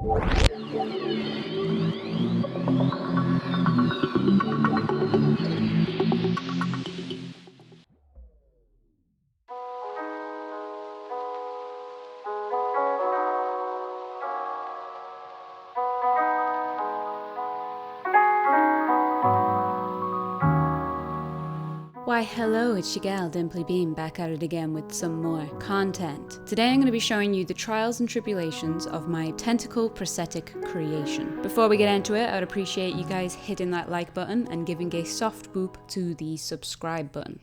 Why hello, it's your gal Dimply Bean back at it again with some more content. Today I'm going to be showing you the trials and tribulations of my Tentacle prosthetic creation. Before we get into it, I would appreciate you guys hitting that like button and giving a soft boop to the subscribe button.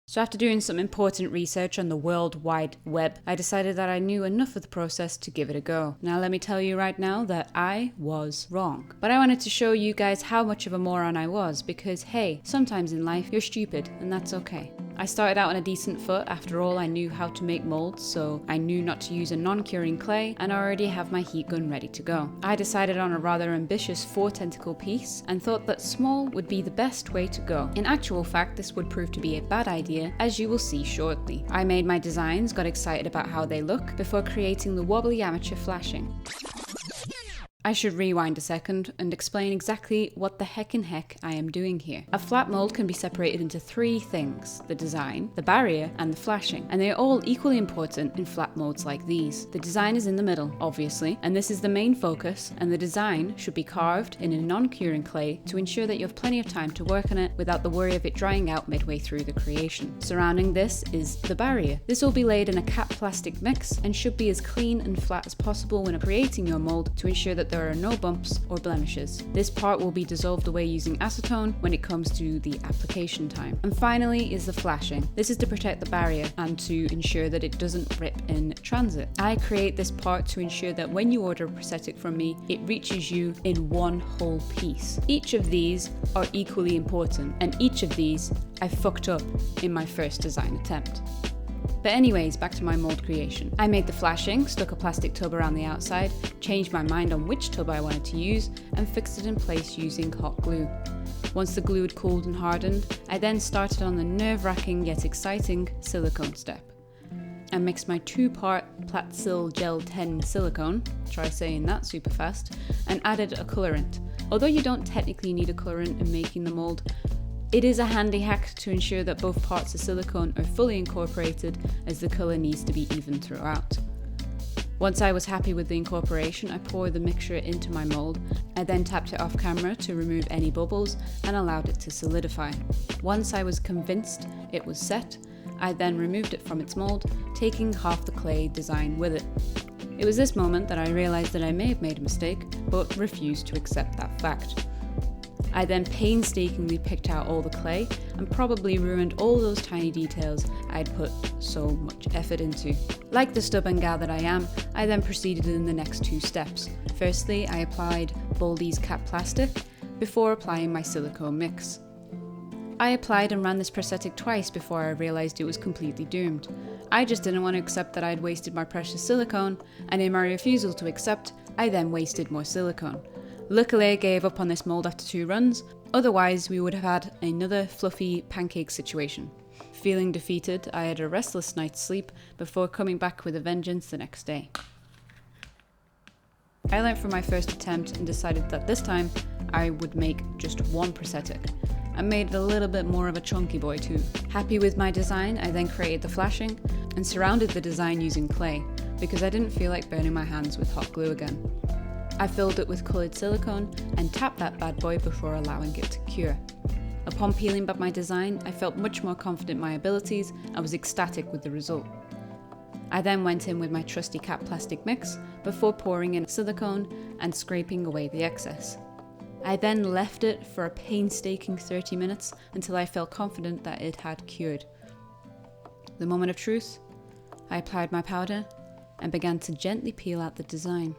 So after doing some important research on the World Wide Web, I decided that I knew enough of the process to give it a go. Now let me tell you right now that I was wrong. But I wanted to show you guys how much of a moron I was because hey, sometimes in life you're stupid and that's okay. I started out on a decent foot. After all, I knew how to make molds, so I knew not to use a non-curing clay, and I already have my heat gun ready to go. I decided on a rather ambitious 4-tentacle piece and thought that small would be the best way to go. In actual fact, this would prove to be a bad idea, as you will see shortly. I made my designs, got excited about how they look, before creating the wobbly amateur flashing. I should rewind a second and explain exactly what the heck I am doing here. A flat mold can be separated into 3 things: the design, the barrier, and the flashing, and they are all equally important in flat molds like these. The design is in the middle, obviously, and this is the main focus, and the design should be carved in a non-curing clay to ensure that you have plenty of time to work on it without the worry of it drying out midway through the creation. Surrounding this is the barrier. This will be laid in a cap plastic mix and should be as clean and flat as possible when creating your mold to ensure that there are no bumps or blemishes. This part will be dissolved away using acetone when it comes to the application time. And finally is the flashing. This is to protect the barrier and to ensure that it doesn't rip in transit. I create this part to ensure that when you order a prosthetic from me, it reaches you in one whole piece. Each of these are equally important, and each of these I fucked up in my first design attempt. But anyways, back to my mold creation. I made the flashing, stuck a plastic tub around the outside, changed my mind on which tub I wanted to use, and fixed it in place using hot glue. Once the glue had cooled and hardened, I then started on the nerve-wracking yet exciting silicone step. I mixed my 2-part Platsil Gel 10 silicone, try saying that super fast, and added a colorant. Although you don't technically need a colorant in making the mold, it is a handy hack to ensure that both parts of silicone are fully incorporated, as the colour needs to be even throughout. Once I was happy with the incorporation, I poured the mixture into my mould. I then tapped it off camera to remove any bubbles and allowed it to solidify. Once I was convinced it was set, I then removed it from its mould, taking half the clay design with it. It was this moment that I realised that I may have made a mistake, but refused to accept that fact. I then painstakingly picked out all the clay and probably ruined all those tiny details I'd put so much effort into. Like the stubborn gal that I am, I then proceeded in the next 2 steps. Firstly, I applied Baldy's cap plastic before applying my silicone mix. I applied and ran this prosthetic twice before I realised it was completely doomed. I just didn't want to accept that I'd wasted my precious silicone, and in my refusal to accept, I then wasted more silicone. Luckily, I gave up on this mold after 2 runs, otherwise we would have had another fluffy pancake situation. Feeling defeated, I had a restless night's sleep before coming back with a vengeance the next day. I learnt from my first attempt and decided that this time I would make just 1 prosthetic. I made it a little bit more of a chunky boy too. Happy with my design, I then created the flashing and surrounded the design using clay because I didn't feel like burning my hands with hot glue again. I filled it with coloured silicone and tapped that bad boy before allowing it to cure. Upon peeling back my design, I felt much more confident in my abilities and was ecstatic with the result. I then went in with my trusty cap plastic mix before pouring in silicone and scraping away the excess. I then left it for a painstaking 30 minutes until I felt confident that it had cured. The moment of truth, I applied my powder and began to gently peel out the design.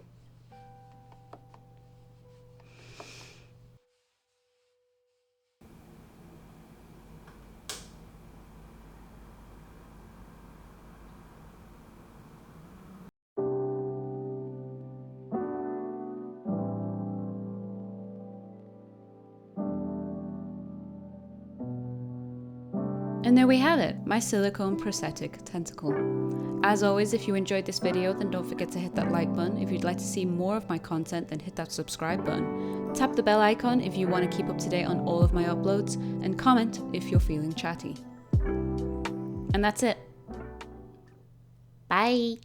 And there we have it, my silicone prosthetic tentacle. As always, if you enjoyed this video, then don't forget to hit that like button. If you'd like to see more of my content, then hit that subscribe button. Tap the bell icon if you want to keep up to date on all of my uploads, and comment if you're feeling chatty. And that's it. Bye.